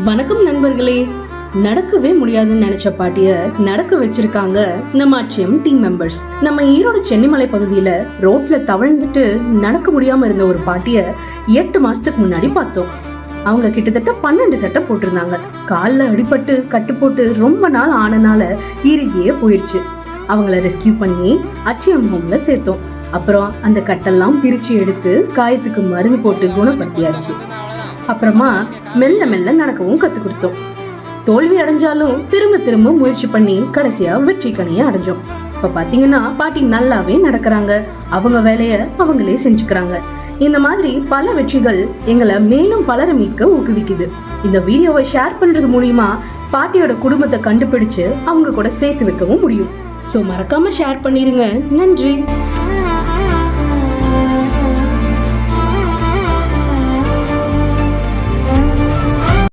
வணக்கம் நண்பர்களே. நடக்கவே முடியாதுன்னு நினைச்ச பாட்டிய நடக்க வச்சிருக்காங்க நம்ம அச்சயம் டீம் மெம்பர்ஸ். நம்ம ஈரோடு சென்னிமலை பகுதியில ரோட்ல தவழ்ந்துட்டு நடக்க முடியாம இருந்த ஒரு பாட்டிய 8 மாசத்துக்கு முன்னாடி பார்த்தோம். அவங்க கிட்டத்தட்ட 12 சட்டை போட்டிருந்தாங்க. காலில் அடிபட்டு கட்டு போட்டு ரொம்ப நாள் ஆனனால இறுகியே போயிருச்சு. அவங்கள ரெஸ்கியூ பண்ணி அச்சயம் ஹோம்ல சேர்த்தோம். அப்புறம் அந்த கட்டெல்லாம் பிரிச்சு எடுத்து காயத்துக்கு மருந்து போட்டு குணப்படுத்தியாச்சு. அப்புறமா மெல்ல மெல்ல நடக்கவும் கத்து கொடுத்தோம். தோல்வி அடைஞ்சாலும் திரும்ப திரும்ப முயற்சி பண்ணி கடைசியா வெற்றி கனியை அடைஞ்சோம். இப்ப பாத்தீங்கன்னா பாட்டி நல்லாவே நடக்கிறாங்க. அவங்க வேலைய அவங்களே செஞ்சுக்கிறாங்க. இந்த மாதிரி பல வெற்றிகள் எங்களை மேலும் பலரை மீட்க ஊக்குவிக்குது. இந்த வீடியோவை ஷேர் பண்றது மூலியமா பாட்டியோட குடும்பத்தை கண்டுபிடிச்சு அவங்க கூட சேர்த்து வைக்கவும் முடியும். சோ மறக்காம ஷேர் பண்ணிருங்க. நன்றி.